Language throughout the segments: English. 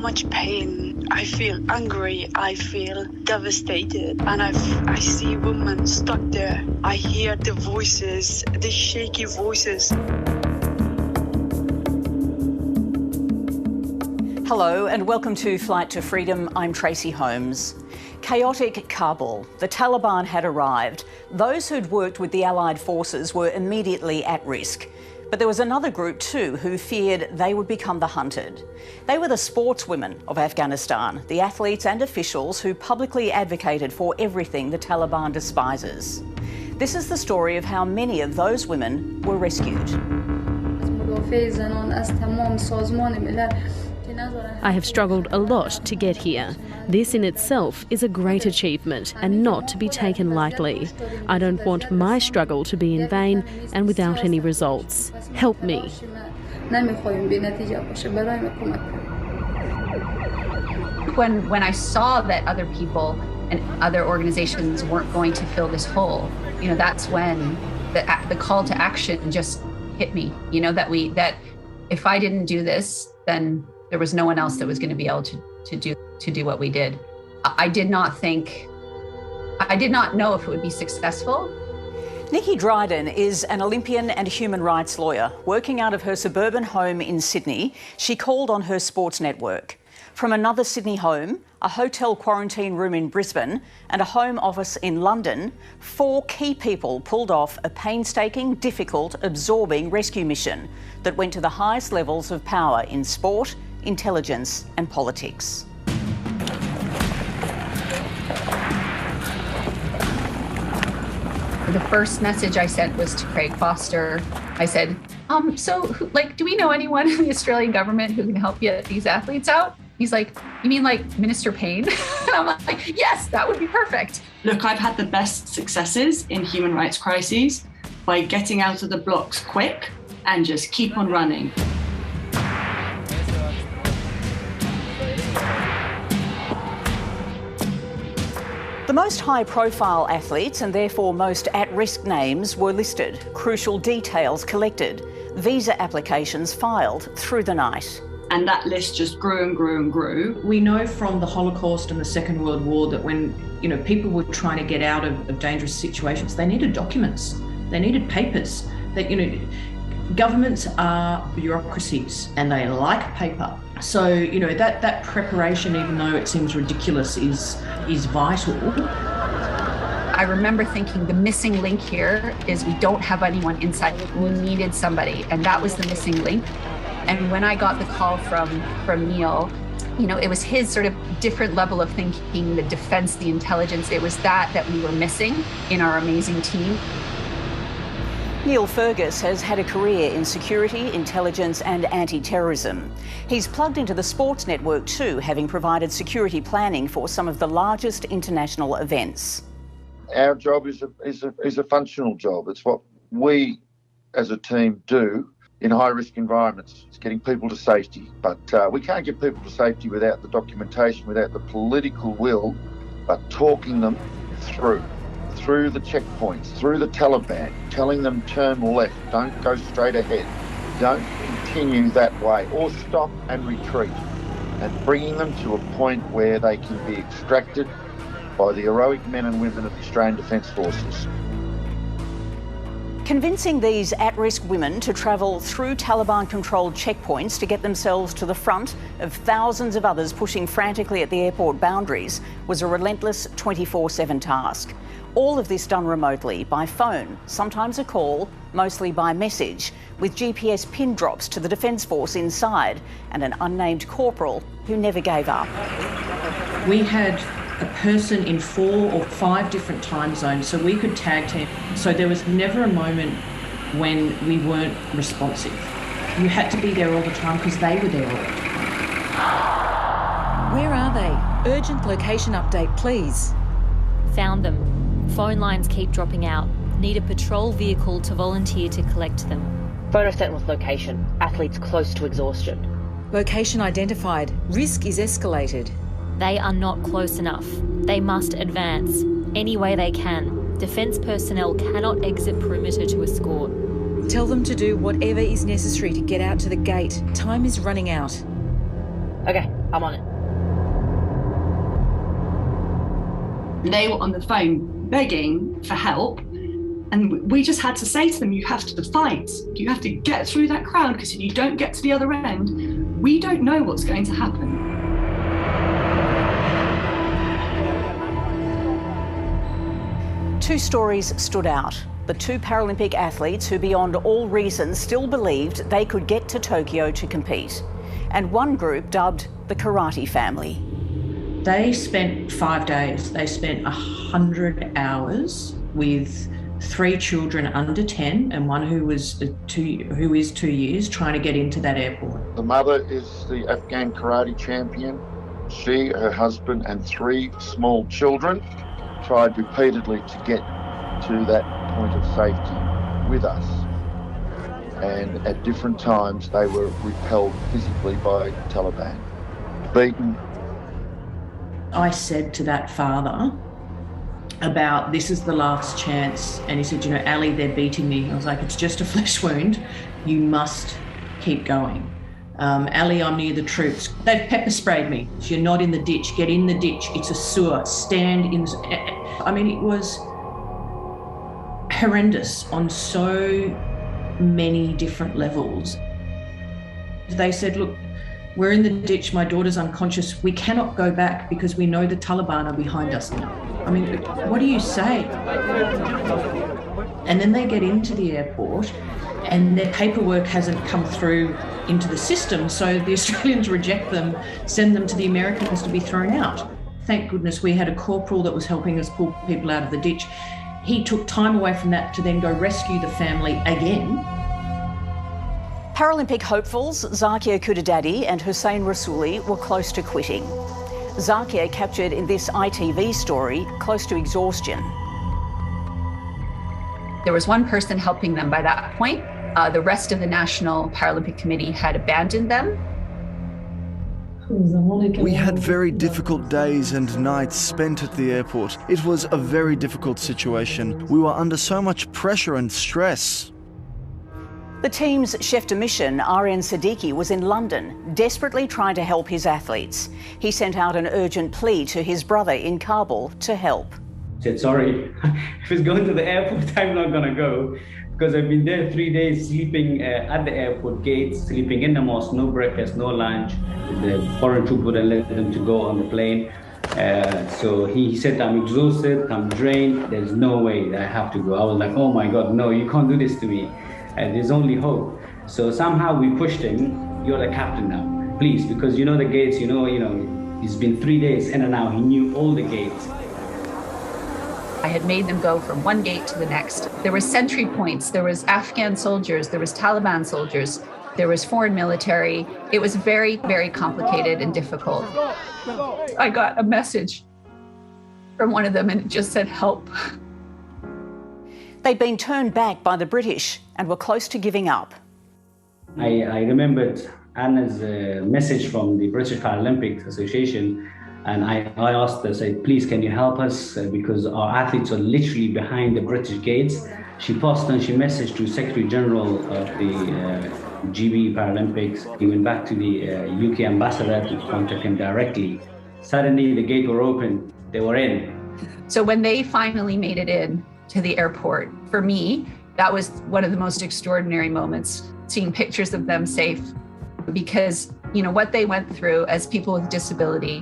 much pain. I feel angry. I feel devastated. And I see women stuck there. I hear the voices, the shaky voices. Hello and welcome to Flight to Freedom. I'm Tracy Holmes. Chaotic Kabul. The Taliban had arrived. Those who'd worked with the Allied forces were immediately at risk. But there was another group too who feared they would become the hunted. They were the sportswomen of Afghanistan, the athletes and officials who publicly advocated for everything the Taliban despises. This is the story of how many of those women were rescued. I have struggled a lot to get here. This in itself is a great achievement and not to be taken lightly. I don't want my struggle to be in vain and without any results. Help me. When I saw that other people and other organizations weren't going to fill this hole, that's when the call to action just hit me. That if I didn't do this, then there was no one else that was going to be able to do what we did. I did not know if it would be successful. Nikki Dryden is an Olympian and human rights lawyer. Working out of her suburban home in Sydney, she called on her sports network. From another Sydney home, a hotel quarantine room in Brisbane and a home office in London, 4 key people pulled off a painstaking, difficult, absorbing rescue mission that went to the highest levels of power in sport, intelligence and politics. The first message I sent was to Craig Foster. I said, do we know anyone in the Australian government who can help these athletes out? He's like, you mean like Minister Payne? And I'm like, yes, that would be perfect. Look, I've had the best successes in human rights crises by getting out of the blocks quick and just keep on running. The most high-profile athletes and therefore most at-risk names were listed, crucial details collected, visa applications filed through the night. And that list just grew and grew and grew. We know from the Holocaust and the Second World War that when people were trying to get out of dangerous situations, they needed documents, they needed papers. That governments are bureaucracies and they like paper. So that preparation, even though it seems ridiculous, is vital. I remember thinking the missing link here is we don't have anyone inside. We needed somebody, and that was the missing link. And when I got the call from Neil, it was his sort of different level of thinking, the defense, the intelligence. It was that we were missing in our amazing team. Neil Fergus has had a career in security, intelligence and anti-terrorism. He's plugged into the sports network too, having provided security planning for some of the largest international events. Our job is a functional job. It's what we as a team do in high-risk environments. It's getting people to safety. But we can't get people to safety without the documentation, without the political will, but talking them through the checkpoints, through the Taliban, telling them turn left, don't go straight ahead, don't continue that way, or stop and retreat, and bringing them to a point where they can be extracted by the heroic men and women of the Australian Defence Forces. Convincing these at-risk women to travel through Taliban-controlled checkpoints to get themselves to the front of thousands of others pushing frantically at the airport boundaries was a relentless 24/7 task. All of this done remotely, by phone, sometimes a call, mostly by message, with GPS pin drops to the Defence Force inside and an unnamed corporal who never gave up. We had a person in 4 or 5 different time zones, so we could tag team. So there was never a moment when we weren't responsive. You had to be there all the time because they were there all the time. Where are they? Urgent location update, please. Found them. Phone lines keep dropping out. Need a patrol vehicle to volunteer to collect them. Photo sent with location. Athletes close to exhaustion. Location identified. Risk is escalated. They are not close enough. They must advance. Any way they can. Defence personnel cannot exit perimeter to escort. Tell them to do whatever is necessary to get out to the gate. Time is running out. Okay, I'm on it. They were on the phone begging for help, and we just had to say to them, you have to fight. You have to get through that crowd, because if you don't get to the other end, we don't know what's going to happen. Two stories stood out. The two Paralympic athletes who, beyond all reason, still believed they could get to Tokyo to compete. And one group dubbed the Karate Family. They spent 5 days. They spent 100 hours with 3 children under 10 and one who is 2 years trying to get into that airport. The mother is the Afghan karate champion. She, her husband and 3 small children tried repeatedly to get to that point of safety with us. And at different times they were repelled physically by Taliban, beaten. I said to that father about, this is the last chance, and he said, you know, Ali, they're beating me. I was like, it's just a flesh wound. You must keep going. Ali, I'm near the troops. They've pepper sprayed me. You're not in the ditch. Get in the ditch. It's a sewer. Stand in. I mean, it was horrendous on so many different levels. They said, look, we're in the ditch. My daughter's unconscious. We cannot go back because we know the Taliban are behind us now. I mean, what do you say? And then they get into the airport and their paperwork hasn't come through into the system, so the Australians reject them, send them to the Americans to be thrown out. Thank goodness we had a corporal that was helping us pull people out of the ditch. He took time away from that to then go rescue the family again. Paralympic hopefuls Zakia Kudadadi and Hossain Rasouli were close to quitting. Zakia captured in this ITV story close to exhaustion. There was one person helping them by that point. The rest of the National Paralympic Committee had abandoned them. We had very difficult days and nights spent at the airport. It was a very difficult situation. We were under so much pressure and stress. The team's chef de mission, Arian Sadiqi, was in London, desperately trying to help his athletes. He sent out an urgent plea to his brother in Kabul to help. I said, sorry, if it's going to the airport, I'm not going to go, because I've been there 3 days sleeping at the airport gates, sleeping in the mosque, no breakfast, no lunch. The foreign troop wouldn't let them to go on the plane. So he said, I'm exhausted, I'm drained, there's no way that I have to go. I was like, oh my God, no, you can't do this to me. There's only hope. So somehow we pushed him, you're the captain now, please, because you know the gates, you know, he's been 3 days in and out, he knew all the gates. I had made them go from one gate to the next. There were sentry points, there was Afghan soldiers, there was Taliban soldiers, there was foreign military. It was very, very complicated and difficult. I got a message from one of them and it just said, help. They'd been turned back by the British and were close to giving up. I remembered Anna's message from the British Paralympic Association, and I asked her, I said, please, can you help us? Because our athletes are literally behind the British gates. She passed and she messaged to Secretary General of the GB Paralympics. He went back to the UK ambassador to contact him directly. Suddenly the gate were open, they were in. So when they finally made it in to the airport, for me, that was one of the most extraordinary moments, seeing pictures of them safe, because, what they went through as people with disability,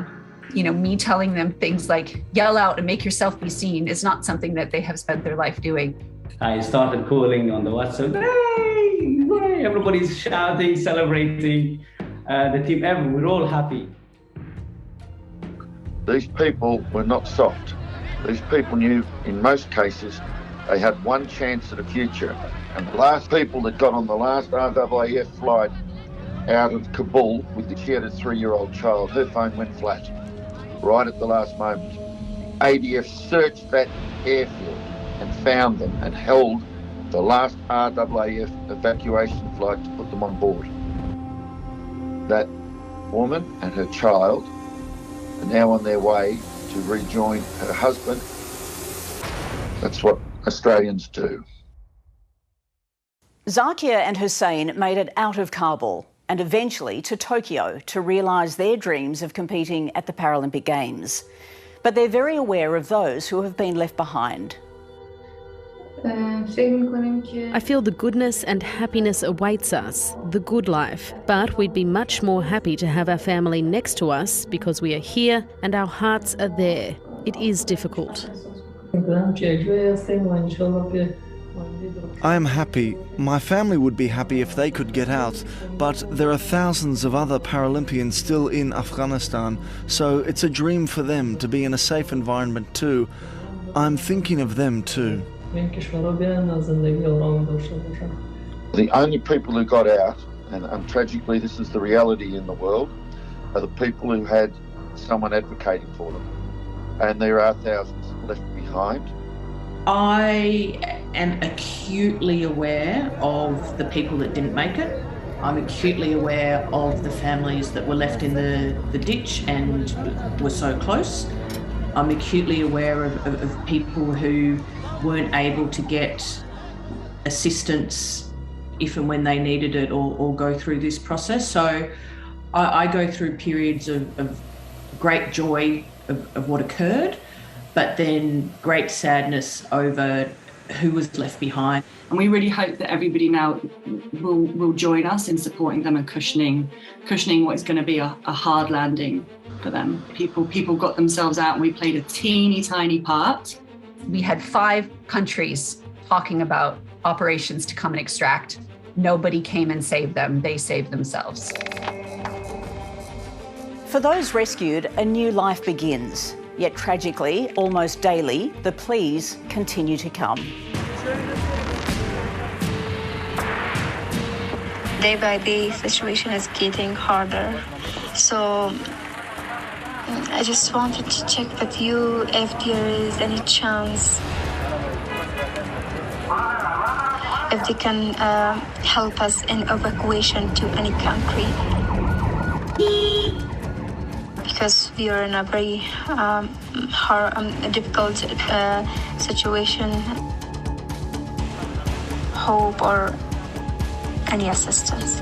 me telling them things like, yell out and make yourself be seen, is not something that they have spent their life doing. I started calling on the WhatsApp, hey, everybody's shouting, celebrating, the team, we're all happy. These people were not soft. These people knew, in most cases, they had one chance at a future. And the last people that got on the last RAAF flight out of Kabul, she had a 3-year-old child, her phone went flat right at the last moment. ADF searched that airfield and found them and held the last RAAF evacuation flight to put them on board. That woman and her child are now on their way to rejoin her husband. That's what Australians do. Zakia and Hossain made it out of Kabul and eventually to Tokyo to realise their dreams of competing at the Paralympic Games. But they're very aware of those who have been left behind. I feel the goodness and happiness awaits us, the good life, but we'd be much more happy to have our family next to us because we are here and our hearts are there. It is difficult. I am happy. My family would be happy if they could get out, but there are thousands of other Paralympians still in Afghanistan, so it's a dream for them to be in a safe environment too. I'm thinking of them too. The only people who got out, and tragically this is the reality in the world, are the people who had someone advocating for them. And there are thousands left behind. I am acutely aware of the people that didn't make it. I'm acutely aware of the families that were left in the ditch and were so close. I'm acutely aware of people who weren't able to get assistance if and when they needed it or go through this process. So I go through periods of great joy of what occurred, but then great sadness over who was left behind. And we really hope that everybody now will join us in supporting them and cushioning what is going to be a hard landing for them. People got themselves out and we played a teeny tiny part. We had 5 countries talking about operations to come and extract. Nobody came and saved them. They saved themselves. For those rescued, a new life begins. Yet tragically, almost daily, the pleas continue to come. Day by day, the situation is getting harder. So I just wanted to check with you if there is any chance if they can help us in evacuation to any country. Because we are in a very difficult situation. Hope or any assistance.